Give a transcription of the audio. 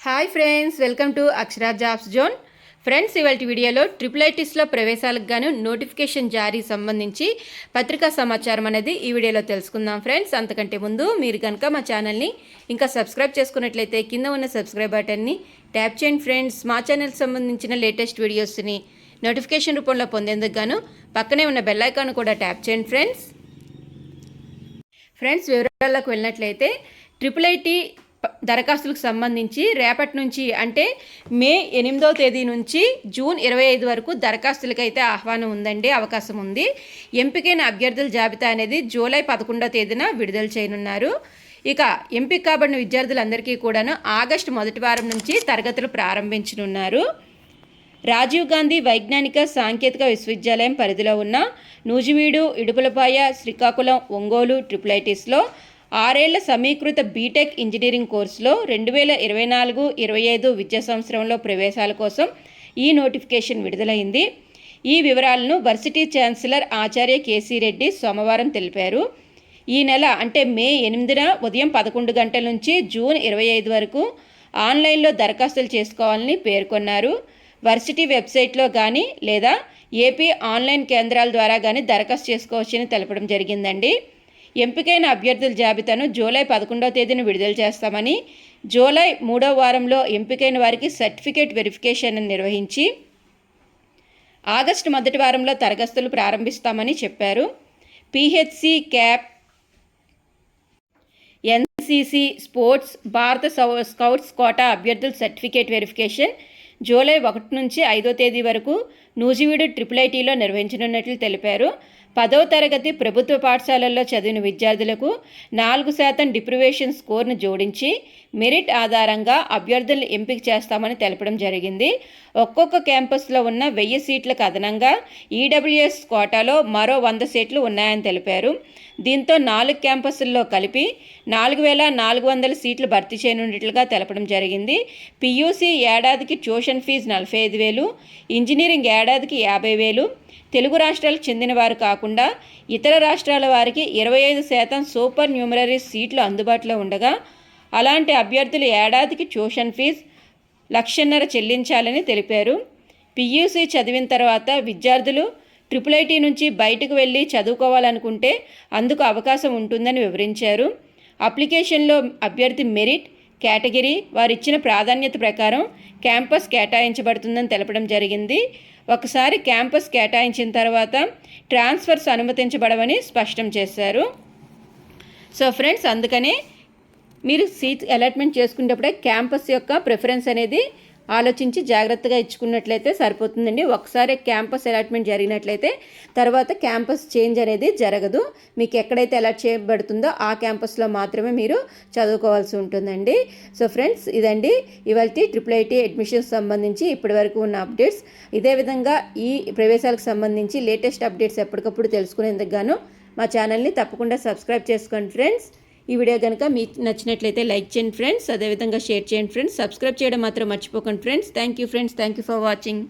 Hi friends, welcome to Akshara jobs zone. Friends, ఇవాళ వీడియోలో triple ప్రవేశాలకు గాను నోటిఫికేషన్ జారీ సంబంధించి పత్రికా సమాచారం అనేది ఈ వీడియోలో తెలుసుకుందాం. ఫ్రెండ్స్, అంతకంటే ముందు మీరు కనుక మా ఛానల్ని ఇంకా సబ్స్క్రైబ్ చేసుకున్నట్లయితే కింద ఉన్న సబ్స్క్రైబ్ బటన్ని ట్యాప్ చేయండి. ఫ్రెండ్స్, మా ఛానల్కి సంబంధించిన లేటెస్ట్ వీడియోస్ని నోటిఫికేషన్ రూపంలో పొందేందుకు గాను పక్కనే ఉన్న బెల్ ఐకాన్ కూడా ట్యాప్ చేయండి. ఫ్రెండ్స్, వివరాలకు వెళ్ళినట్లయితే ట్రిపుల్ దరఖాస్తులకు సంబంధించి రేపటి నుంచి అంటే మే 8వ తేదీ నుంచి జూన్ 25 వరకు దరఖాస్తులకైతే ఆహ్వానం ఉందండి, అవకాశం ఉంది. ఎంపికైన అభ్యర్థుల జాబితా అనేది జూలై 11వ తేదీన విడుదల చేయనున్నారు. ఇక ఎంపిక కాబడిన విద్యార్థులందరికీ కూడాను ఆగస్టు మొదటి వారం నుంచి తరగతులు ప్రారంభించనున్నారు. రాజీవ్ గాంధీ వైజ్ఞానిక సాంకేతిక విశ్వవిద్యాలయం పరిధిలో ఉన్న నూజివీడు, ఇడుపులపాయ, శ్రీకాకుళం, ఒంగోలు ట్రిపుల్ 6 సమీకృత బీటెక్ ఇంజనీరింగ్ కోర్సులో 2024-25 విద్యా సంవత్సరంలో ప్రవేశాల కోసం ఈ నోటిఫికేషన్ విడుదలైంది. ఈ వివరాలను వర్సిటీ ఛాన్సలర్ ఆచార్య కేసీ రెడ్డి సోమవారం తెలిపారు. ఈ నెల అంటే మే 8న ఉదయం 11 గంటల నుంచి జూన్ 25 వరకు ఆన్లైన్లో దరఖాస్తులు చేసుకోవాలని పేర్కొన్నారు. వర్సిటీ వెబ్సైట్లో కానీ లేదా ఏపీ ఆన్లైన్ కేంద్రాల ద్వారా కానీ దరఖాస్తు చేసుకోవచ్చని తెలపడం జరిగిందండి. ఎంపికైన అభ్యర్థుల జాబితాను జూలై 11వ తేదీన విడుదల చేస్తామని, జూలై 3వ వారంలో ఎంపికైన వారికి సర్టిఫికేట్ వెరిఫికేషన్ నిర్వహించి ఆగస్టు మొదటి వారంలో తరగతులు ప్రారంభిస్తామని చెప్పారు. పిహెచ్సి, క్యాప్, ఎన్సిసి, స్పోర్ట్స్, భారత స్కౌట్స్ కోటా అభ్యర్థుల సర్టిఫికేట్ వెరిఫికేషన్ జూలై 1 నుంచి 5వ తేదీ వరకు నూజివీడు ట్రిపుల్ నిర్వహించనున్నట్లు తెలిపారు. 10వ తరగతి ప్రభుత్వ పాఠశాలల్లో చదివిన విద్యార్థులకు 4% డిప్రివేషన్ స్కోర్ను జోడించి మెరిట్ ఆధారంగా అభ్యర్థులను ఎంపిక చేస్తామని తెలపడం జరిగింది. ఒక్కొక్క క్యాంపస్లో ఉన్న 1000 సీట్లకు అదనంగా ఈడబ్ల్యూఎస్ కోటాలో మరో 100 సీట్లు ఉన్నాయని తెలిపారు. దీంతో 4 క్యాంపస్ల్లో కలిపి 4400 సీట్లు భర్తీ చేయనున్నట్లుగా తెలపడం జరిగింది. పియూసీ ఏడాదికి ట్యూషన్ ఫీజు 45,000, ఇంజనీరింగ్ ఏడాదికి 50,000, తెలుగు రాష్ట్రాలకు చెందిన వారు కాకుండా ఇతర రాష్ట్రాల వారికి 25% సూపర్ న్యూమరీ సీట్లు అందుబాటులో ఉండగా అలాంటి అభ్యర్థులు ఏడాదికి ట్యూషన్ ఫీజు 1,50,000 చెల్లించాలని తెలిపారు. పియూసీ చదివిన తర్వాత విద్యార్థులు ట్రిపుల్ నుంచి బయటకు వెళ్ళి చదువుకోవాలనుకుంటే అందుకు అవకాశం ఉంటుందని వివరించారు. అప్లికేషన్లో అభ్యర్థి మెరిట్, కేటగిరీ, వారిచ్చిన ప్రాధాన్యత ప్రకారం క్యాంపస్ కేటాయించబడుతుందని తెలపడం జరిగింది. ఒకసారి క్యాంపస్ కేటాయించిన తర్వాత ట్రాన్స్ఫర్స్ అనుమతించబడవని స్పష్టం చేశారు. సో ఫ్రెండ్స్, అందుకనే మీరు సీట్ అలాట్మెంట్ చేసుకునేటప్పుడే క్యాంపస్ యొక్క ప్రిఫరెన్స్ అనేది ఆలోచించి జాగ్రత్తగా ఇచ్చుకున్నట్లయితే సరిపోతుందండి. ఒకసారి క్యాంపస్ అలాట్మెంట్ జరిగినట్లయితే తర్వాత క్యాంపస్ చేంజ్ అనేది జరగదు. మీకు ఎక్కడైతే అలాట్ చేయబడుతుందో ఆ క్యాంపస్లో మాత్రమే మీరు చదువుకోవాల్సి ఉంటుందండి. సో ఫ్రెండ్స్, ఇదండి ఇవాళ ట్రిపుల్ అడ్మిషన్స్ సంబంధించి ఇప్పటి వరకు ఉన్న అప్డేట్స్. ఇదే విధంగా ఈ ప్రవేశాలకు సంబంధించి లేటెస్ట్ అప్డేట్స్ ఎప్పటికప్పుడు తెలుసుకునేందుకు గాను మా ఛానల్ని తప్పకుండా సబ్స్క్రైబ్ చేసుకోండి ఫ్రెండ్స్. ఈ వీడియో కనుక మీకు నచ్చినట్లయితే లైక్ చేయండి ఫ్రెండ్స్, అదేవిధంగా షేర్ చేయండి ఫ్రెండ్స్. సబ్స్క్రైబ్ చేయడం మాత్రం మర్చిపోకండి friends. Thank you friends, thank you for watching.